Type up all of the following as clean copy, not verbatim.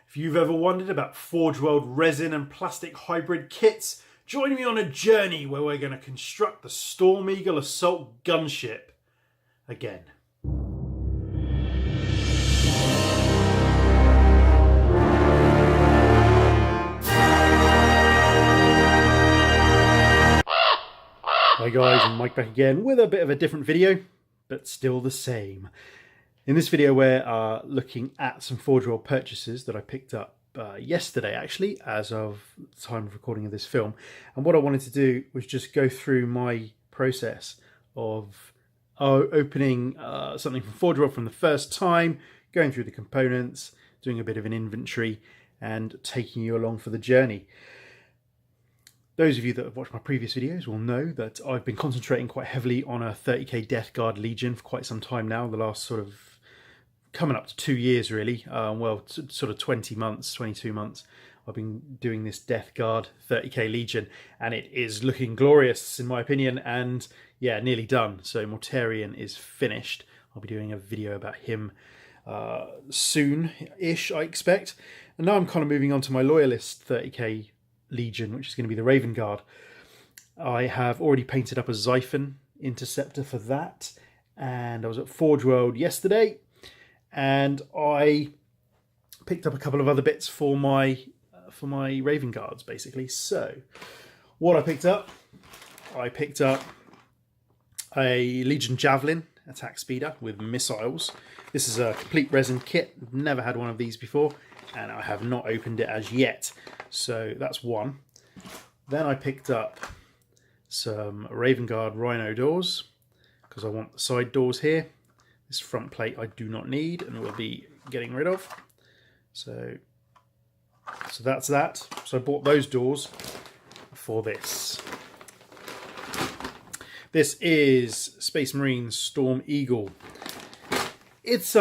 If you've ever wondered about Forge World resin and plastic hybrid kits, join me on a journey where we're going to construct the Storm Eagle assault gunship again. Hi guys, I'm Mike back again with a bit of a different video, but still the same. In this video we're looking at some Forge World purchases that I picked up yesterday actually, as of the time of recording of this film. And what I wanted to do was just go through my process of opening something from Forge World from the first time, going through the components, doing a bit of an inventory and taking you along for the journey. Those of you that have watched my previous videos will know that I've been concentrating quite heavily on a 30k Death Guard Legion for quite some time now, the last sort of coming up to 2 years really, sort of 20 months, 22 months. I've been doing this Death Guard 30k Legion and it is looking glorious in my opinion, and yeah, nearly done. So Mortarion is finished. I'll be doing a video about him soon-ish, I expect. And now I'm kind of moving on to my Loyalist 30k Legion, which is going to be the Rave Guard. I have already painted up a Xiphon interceptor for that, and I was at Forge World yesterday and I picked up a couple of other bits for my Raven Guards basically. So what I picked up a Legion Javelin attack speeder with missiles. This is a complete resin kit. Never had one of these before and I have not opened it as yet. So that's one. Then I picked up some Raven Guard Rhino doors because I want the side doors here. This front plate I do not need and will be getting rid of. So that's that. So I bought those doors for this. This is Space Marine Storm Eagle. It's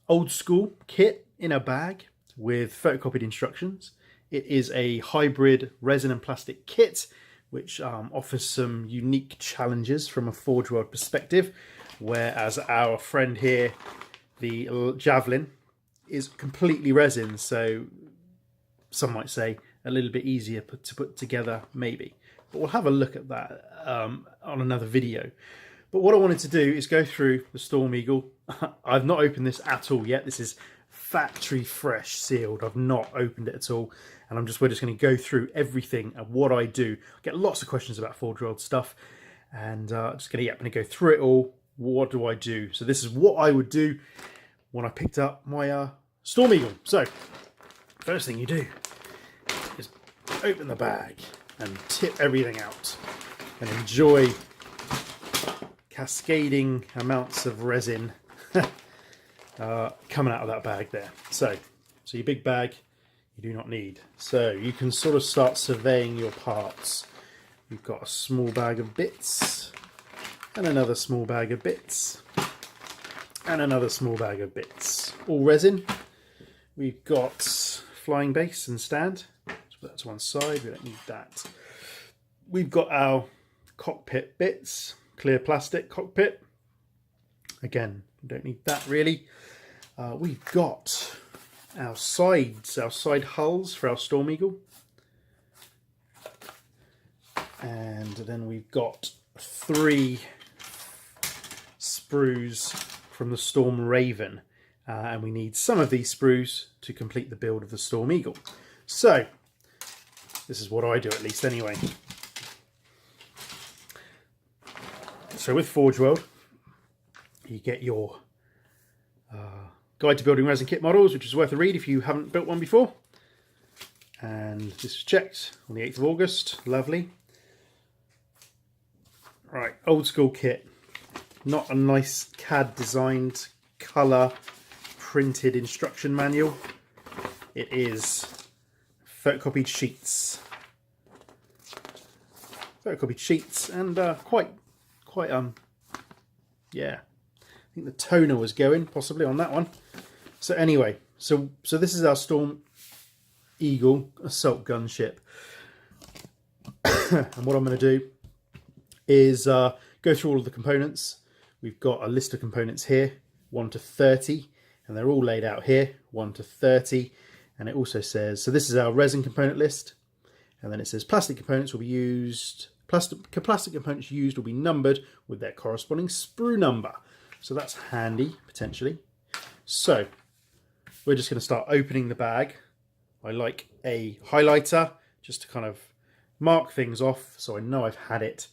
old school kit in a bag with photocopied instructions. It is a hybrid resin and plastic kit which offers some unique challenges from a Forge World perspective, whereas our friend here, the Javelin, is completely resin, so some might say a little bit easier to put together maybe. But we'll have a look at that on another video. But what I wanted to do is go through the Storm Eagle. I've not opened this at all yet. This is factory fresh sealed. I've not opened it at all, and we're just going to go through everything and what I do. I get lots of questions about Forge World stuff, and just going to go through it all. What do I do? So this is what I would do when I picked up my Storm Eagle. So first thing you do is open the bag and tip everything out and enjoy cascading amounts of resin coming out of that bag there. So your big bag you do not need. So you can sort of start surveying your parts. We've got a small bag of bits and another small bag of bits and another small bag of bits. All resin. We've got flying base and stand. So put that to one side, we don't need that. We've got our cockpit bits, clear plastic cockpit. Again, we don't need that really. We've got our sides, our side hulls for our Storm Eagle. And then we've got 3 sprues from the Storm Raven. And we need some of these sprues to complete the build of the Storm Eagle. So, this is what I do at least anyway. So with Forge World, you get your Guide to Building Resin Kit Models, which is worth a read if you haven't built one before. And this was checked on the 8th of August. Lovely. Right, old school kit. Not a nice CAD designed colour printed instruction manual. It is photocopied sheets. Photocopied sheets and yeah, I think the toner was going possibly on that one. So anyway, so this is our Storm Eagle assault gunship. And what I'm going to do is go through all of the components. We've got a list of components here, 1 to 30, and they're all laid out here, 1 to 30. And it also says, so this is our resin component list, and then it says plastic components will be used, plastic components used will be numbered with their corresponding sprue number. So that's handy, potentially. So we're just going to start opening the bag. I like a highlighter just to kind of mark things off, so I know I've had it,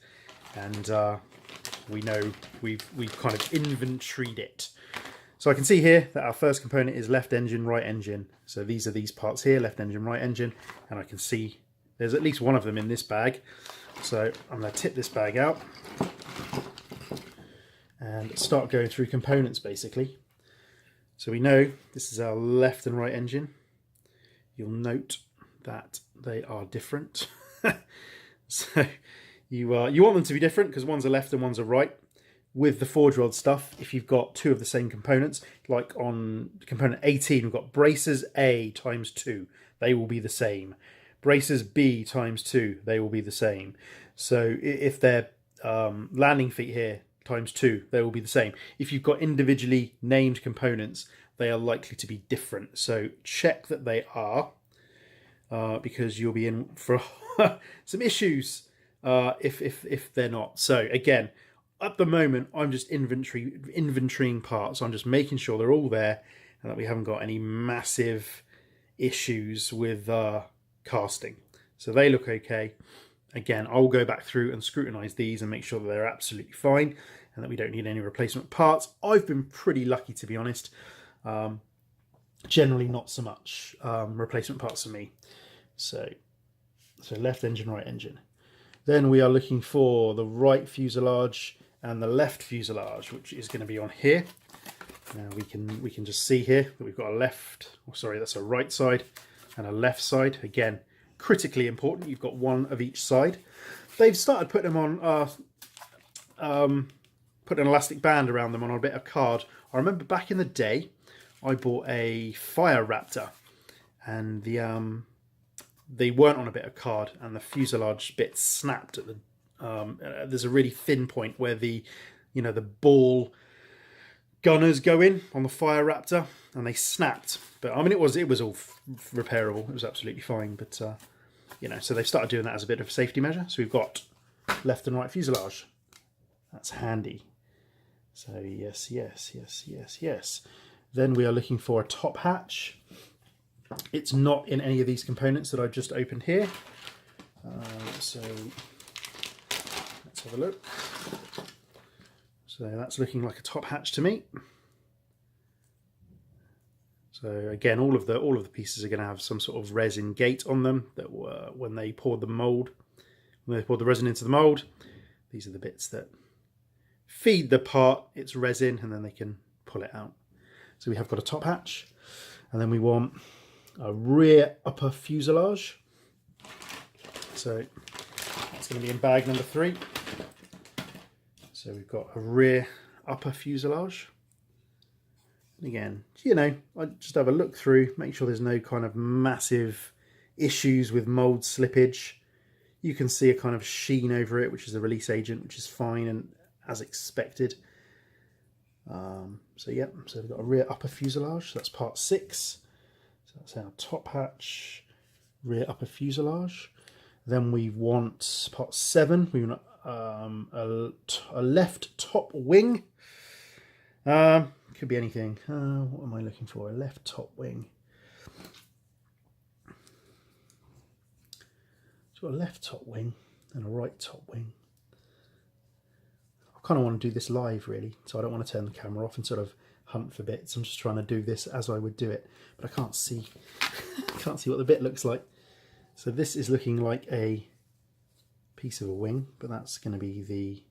and we know we've kind of inventoried it. So I can see here that our first component is left engine, right engine. So these are these parts here, left engine, right engine, and I can see there's at least one of them in this bag. So I'm going to tip this bag out and start going through components basically. So we know this is our left and right engine. You'll note that they are different. So you want them to be different because one's a left and one's a right. With the forge rod stuff, if you've got two of the same components, like on component 18, we've got braces A times 2, they will be the same. Braces B times 2, they will be the same. So if they're landing feet here times 2, they will be the same. If you've got individually named components, they are likely to be different. So check that they are, because you'll be in for some issues if they're not. So again, at the moment, I'm just inventorying parts. I'm just making sure they're all there and that we haven't got any massive issues with casting. So they look okay. Again, I'll go back through and scrutinize these and make sure that they're absolutely fine and that we don't need any replacement parts. I've been pretty lucky, to be honest. Generally not so much replacement parts for me. So left engine, right engine. Then we are looking for the right fuselage and the left fuselage, which is going to be on here. Now we can just see here that we've got a left, oh sorry, that's a right side and a left side. Again, critically important. You've got one of each side. They've started putting them on, put an elastic band around them on a bit of card. I remember back in the day, I bought a Fire Raptor, and they weren't on a bit of card, and the fuselage bit snapped at the. There's a really thin point where the ball gunners go in on the Fire Raptor, and they snapped. But I mean, it was all repairable. It was absolutely fine. But so they started doing that as a bit of a safety measure. So we've got left and right fuselage. That's handy. So yes. Then we are looking for a top hatch. It's not in any of these components that I've just opened here. So let's have a look. So that's looking like a top hatch to me. So again, all of the pieces are going to have some sort of resin gate on them that were when they poured the resin into the mold. These are the bits that feed the part its resin, and then they can pull it out. So we have got a top hatch, and then we want a rear upper fuselage. So that's going to be in bag number 3. So we've got a rear upper fuselage. And again, I just have a look through, make sure there's no kind of massive issues with mold slippage. You can see a kind of sheen over it, which is the release agent, which is fine and as expected. So we've got a rear upper fuselage. So that's part 6. So that's our top hatch, rear upper fuselage. Then we want part 7. We want a left top wing. Could be anything. What am I looking for? A left top wing. So a left top wing and a right top wing. I kind of want to do this live, really, so I don't want to turn the camera off and sort of hunt for bits. I'm just trying to do this as I would do it, but I can't see. Can't see what the bit looks like. So this is looking like a piece of a wing, but that's going to be the.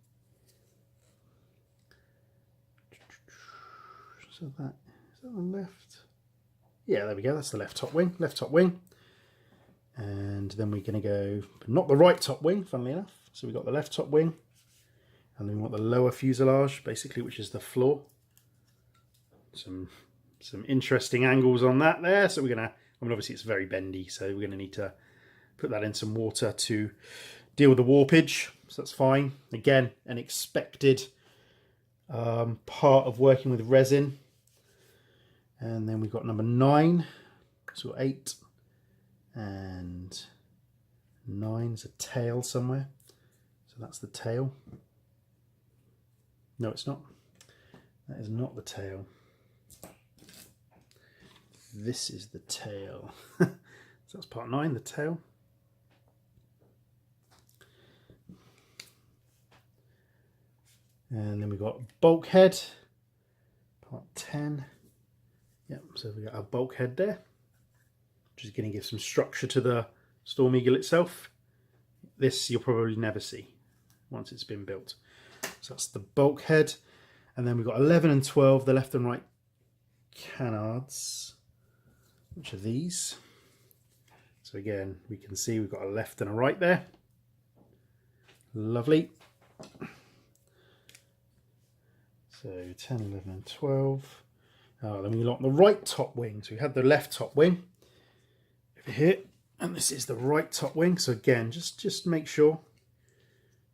So is that on left? Yeah, there we go. That's the left top wing. Left top wing. And then we're going to go, but not the right top wing, funnily enough. So we've got the left top wing. And then we want the lower fuselage, basically, which is the floor. Some interesting angles on that there. So we're going to, obviously it's very bendy, so we're going to need to put that in some water to deal with the warpage. So that's fine. Again, an expected part of working with resin. And then we've got number 9, so 8 and 9's a tail somewhere. So that's the tail. No, it's not. That is not the tail. This is the tail. So that's part 9, the tail. And then we've got bulkhead, part 10. Yep, so we've got our bulkhead there, which is going to give some structure to the Storm Eagle itself. This you'll probably never see once it's been built. So that's the bulkhead. And then we've got 11 and 12, the left and right canards, which are these. So again, we can see we've got a left and a right there. Lovely. So 10, 11 and 12. Then we got the right top wing. So we had the left top wing over here, and this is the right top wing. So again, just make sure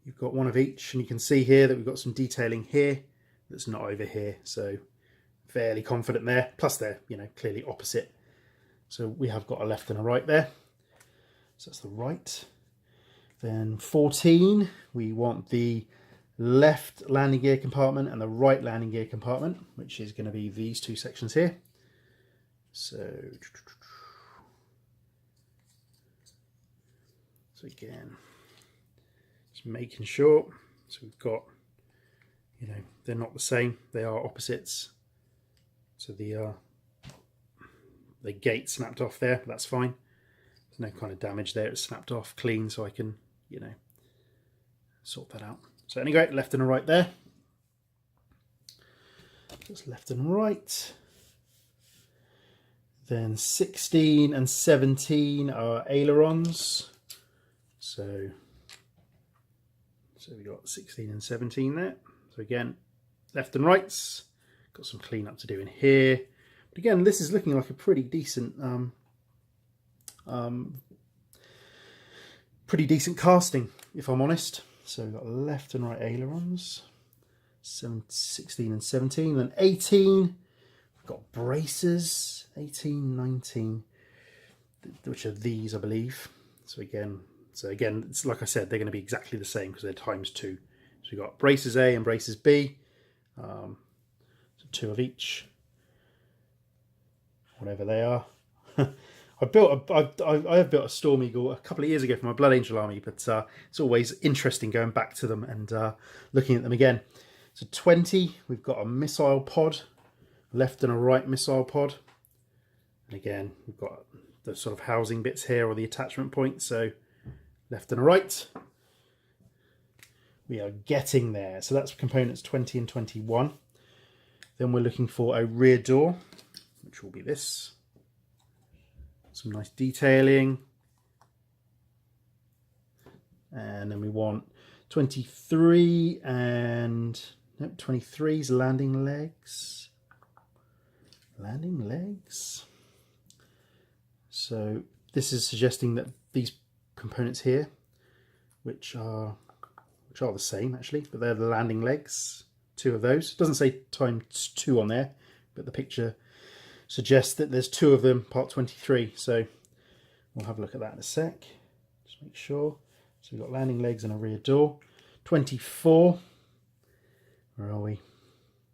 you've got one of each, and you can see here that we've got some detailing here that's not over here. So fairly confident there. Plus they're, you know, clearly opposite. So we have got a left and a right there. So that's the right. Then 14, we want the left landing gear compartment and the right landing gear compartment, which is going to be these two sections here. So again, just making sure. So we've got, you know, they're not the same, they are opposites. So the gate snapped off there, but that's fine. There's no kind of damage there, it's snapped off clean, so I can, you know, sort that out. So anyway, left and a right there. Just left and right. Then 16 and 17 are ailerons. So we got 16 and 17 there. So again, left and rights. Got some cleanup to do in here. But again, this is looking like a pretty decent casting, if I'm honest. So we've got left and right ailerons, 16 and 17, then 18, we've got braces, 18, 19, which are these, I believe. So again, it's like I said, they're going to be exactly the same because they're times 2. So we've got braces A and braces B, so 2 of each, whatever they are. I have built a Storm Eagle a couple of years ago for my Blood Angel army, but it's always interesting going back to them and looking at them again. So 20, we've got a missile pod, left and a right missile pod. And again, we've got the sort of housing bits here, or the attachment points, so left and a right. We are getting there. So that's components 20 and 21. Then we're looking for a rear door, which will be this. Some nice detailing. And then we want 23 and 23's landing legs. Landing legs. So this is suggesting that these components here, which are the same actually, but they're the landing legs, 2 of those. It doesn't say times 2 on there, but the picture suggests that there's 2 of them, part 23. So we'll have a look at that in a sec. Just make sure. So we've got landing legs and a rear door. 24. Where are we?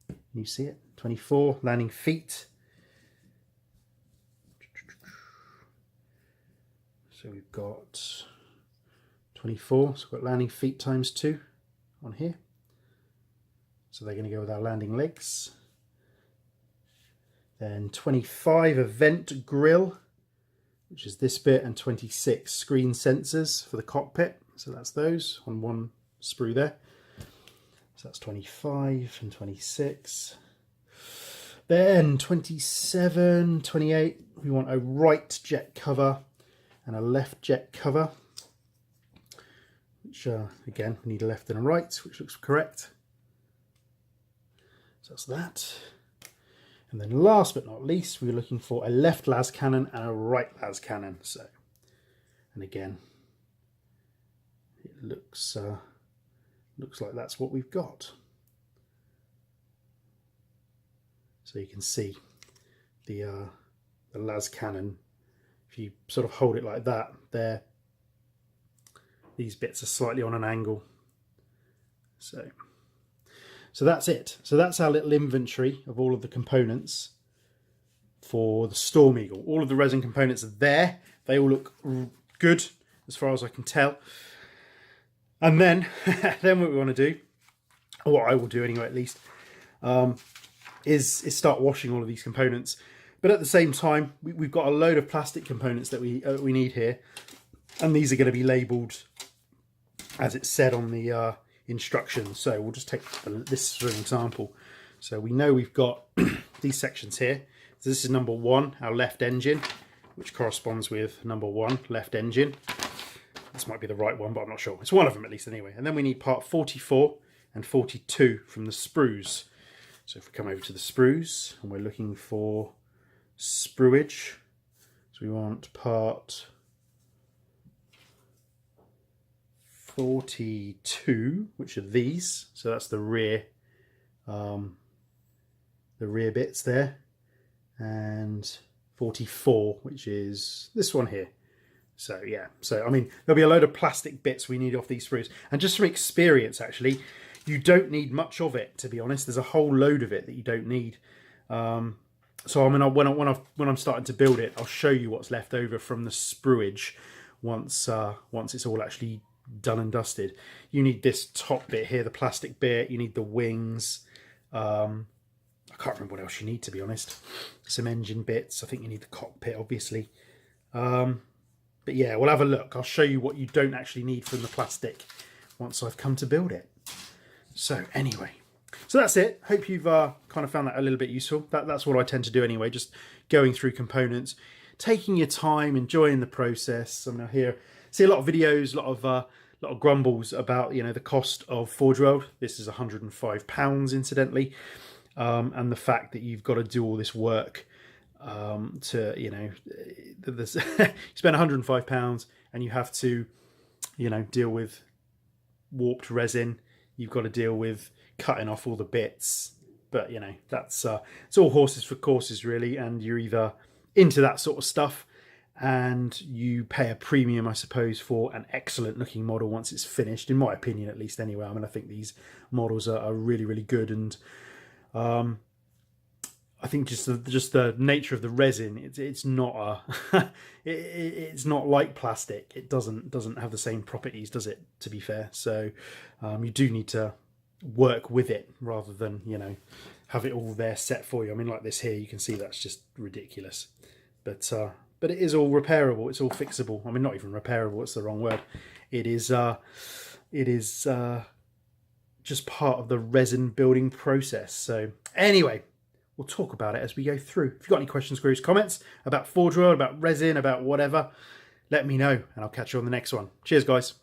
Can you see it? 24 landing feet. So we've got 24. So we've got landing feet times 2 on here. So they're going to go with our landing legs. Then 25 event grill, which is this bit, and 26 screen sensors for the cockpit. So that's those on one sprue there. So that's 25 and 26. Then 27, 28, we want a right jet cover and a left jet cover, which again, we need a left and a right, which looks correct. So that's that. And then last but not least, we're looking for a left las cannon and a right las cannon. So, and again, it looks like that's what we've got. So you can see the las cannon, if you sort of hold it like that, there, these bits are slightly on an angle. So that's it. So that's our little inventory of all of the components for the Storm Eagle. All of the resin components are there. They all look good as far as I can tell. And then, then what we want to do, or what I will do anyway at least, is start washing all of these components. But at the same time, we've got a load of plastic components that we need here, and these are going to be labelled as it said on the instructions. So we'll just take this for an example. So we know we've got these sections here. So this is number 1, our left engine, which corresponds with number 1, left engine. This might be the right one, but I'm not sure. It's one of them at least anyway. And then we need part 44 and 42 from the sprues. So if we come over to the sprues and we're looking for spruage, so we want part 42, which are these. So that's the rear bits there, and 44, which is this one here. So yeah, so I mean, there'll be a load of plastic bits we need off these sprues. And just from experience, actually, you don't need much of it, to be honest. There's a whole load of it that you don't need. So I mean, when I'm starting to build it, I'll show you what's left over from the spruage once it's all actually done and dusted. You need this top bit here, the plastic bit. You need the wings. I can't remember what else you need, to be honest. Some engine bits. I think you need the cockpit, obviously. But yeah, we'll have a look. I'll show you what you don't actually need from the plastic once I've come to build it. So anyway, so that's it. Hope you've kind of found that a little bit useful. That's what I tend to do anyway, just going through components, taking your time, enjoying the process. I mean, I see a lot of videos, a lot of grumbles about, you know, the cost of Forge World. This is £105, incidentally, and the fact that you've got to do all this work to, you know, you spend £105 and you have to, you know, deal with warped resin. You've got to deal with cutting off all the bits. But, you know, that's it's all horses for courses, really. And you're either into that sort of stuff and you pay a premium, I suppose, for an excellent looking model once it's finished, in my opinion, at least anyway. I mean, I think these models are really, really good. And I think just the nature of the resin, it's not it's not like plastic. It doesn't have the same properties, does it? To be fair, so you do need to work with it rather than, you know, have it all there set for you. I mean, like this here, you can see that's just ridiculous. But it is all repairable. It's all fixable. I mean, not even repairable. It's the wrong word. It is just part of the resin building process. So anyway, we'll talk about it as we go through. If you've got any questions, queries, comments about Forge World, about resin, about whatever, let me know and I'll catch you on the next one. Cheers, guys.